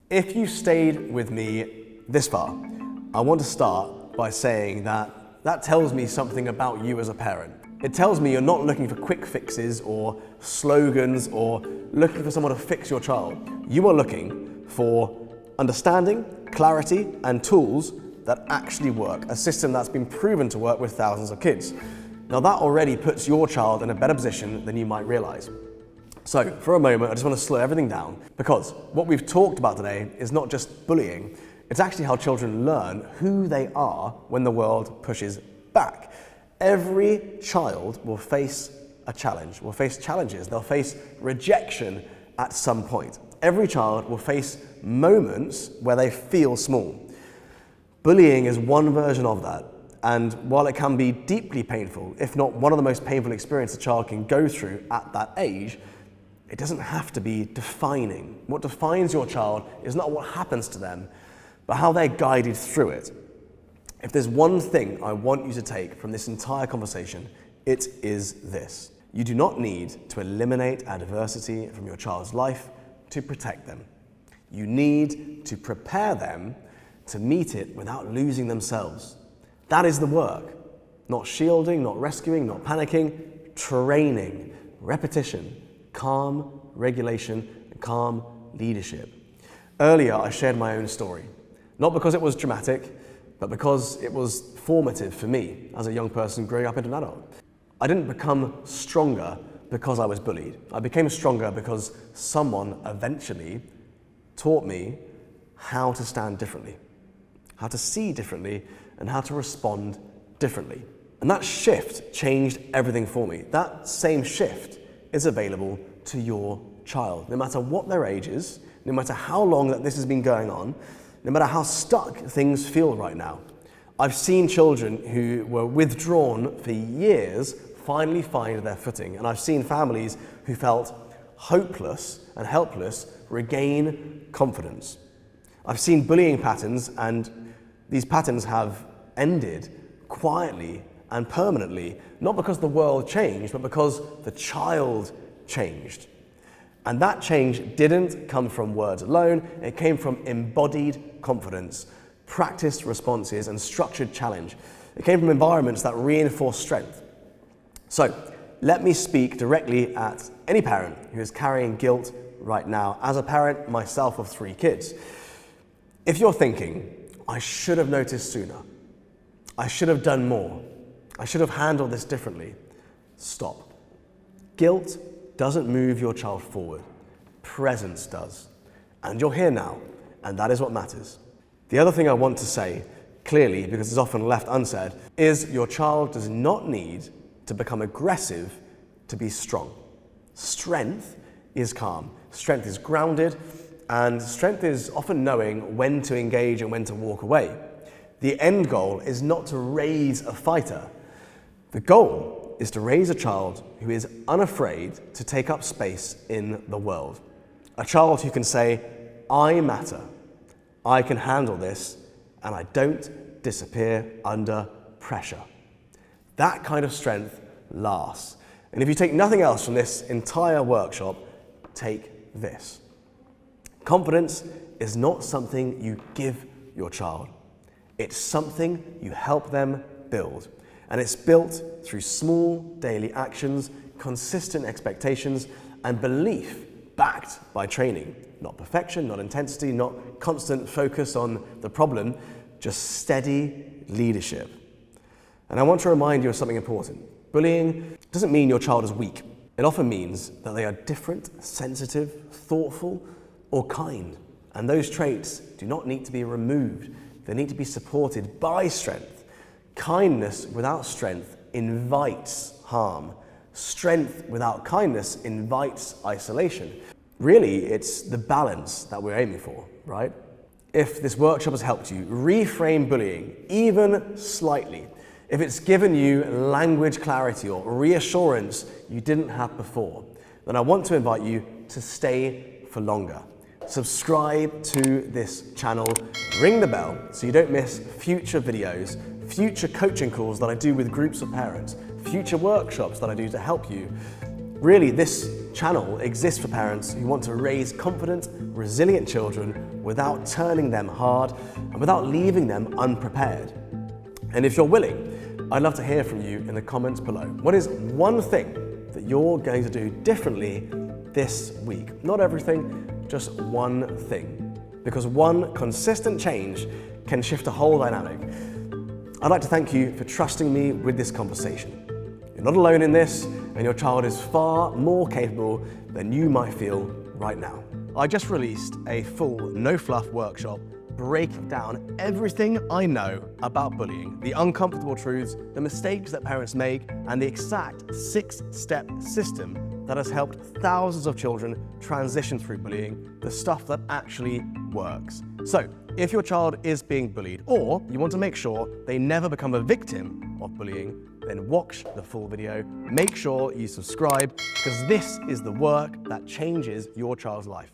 If you stayed with me this far, I want to start by saying that tells me something about you as a parent. It tells me you're not looking for quick fixes or slogans or looking for someone to fix your child. You are looking for understanding, clarity, and tools that actually work, a system that's been proven to work with thousands of kids. Now that already puts your child in a better position than you might realize. So for a moment, I just want to slow everything down because what we've talked about today is not just bullying, it's actually how children learn who they are when the world pushes back. Every child will face a challenge, will face challenges, they'll face rejection at some point. Every child will face moments where they feel small. Bullying is one version of that, and while it can be deeply painful, if not one of the most painful experiences a child can go through at that age, it doesn't have to be defining. What defines your child is not what happens to them, but how they're guided through it. If there's one thing I want you to take from this entire conversation, it is this. You do not need to eliminate adversity from your child's life to protect them. You need to prepare them to meet it without losing themselves. That is the work. Not shielding, not rescuing, not panicking, training, repetition, calm regulation, and calm leadership. Earlier, I shared my own story. Not because it was dramatic, but because it was formative for me as a young person growing up into an adult. I didn't become stronger because I was bullied. I became stronger because someone eventually taught me how to stand differently, how to see differently, and how to respond differently. And that shift changed everything for me. That same shift is available to your child, no matter what their age is, no matter how long that this has been going on, no matter how stuck things feel right now. I've seen children who were withdrawn for years finally find their footing, and I've seen families who felt hopeless and helpless regain confidence. I've seen bullying patterns, and these patterns have ended quietly and permanently, not because the world changed, but because the child changed. And that change didn't come from words alone, it came from embodied confidence, practiced responses, and structured challenge. It came from environments that reinforce strength. So, let me speak directly at any parent who is carrying guilt right now. As a parent myself of 3 kids, if you're thinking, I should have noticed sooner, I should have done more, I should have handled this differently, stop. Guilt doesn't move your child forward. Presence does. And you're here now, and that is what matters. The other thing I want to say clearly, because it's often left unsaid, is your child does not need to become aggressive to be strong. Strength is calm. Strength is grounded, and strength is often knowing when to engage and when to walk away. The end goal is not to raise a fighter. The goal is to raise a child who is unafraid to take up space in the world. A child who can say, I matter, I can handle this, and I don't disappear under pressure. That kind of strength lasts. And if you take nothing else from this entire workshop, take this. Confidence is not something you give your child. It's something you help them build. And it's built through small daily actions, consistent expectations, and belief backed by training. Not perfection, not intensity, not constant focus on the problem, just steady leadership. And I want to remind you of something important. Bullying doesn't mean your child is weak. It often means that they are different, sensitive, thoughtful, or kind. And those traits do not need to be removed. They need to be supported by strength. Kindness without strength invites harm. Strength without kindness invites isolation. Really, it's the balance that we're aiming for, right? If this workshop has helped you reframe bullying, even slightly, if it's given you language clarity or reassurance you didn't have before, then I want to invite you to stay for longer. Subscribe to this channel, ring the bell so you don't miss future videos, future coaching calls that I do with groups of parents, future workshops that I do to help you. Really, this channel exists for parents who want to raise confident, resilient children without turning them hard and without leaving them unprepared. And if you're willing, I'd love to hear from you in the comments below. What is one thing that you're going to do differently this week? Not everything, just one thing. Because one consistent change can shift a whole dynamic. I'd like to thank you for trusting me with this conversation. You're not alone in this, and your child is far more capable than you might feel right now. I just released a full no fluff workshop breaking down everything I know about bullying, the uncomfortable truths, the mistakes that parents make, and the exact 6-step system that has helped thousands of children transition through bullying, the stuff that actually works. So, if your child is being bullied, or you want to make sure they never become a victim of bullying, then watch the full video. Make sure you subscribe, because this is the work that changes your child's life.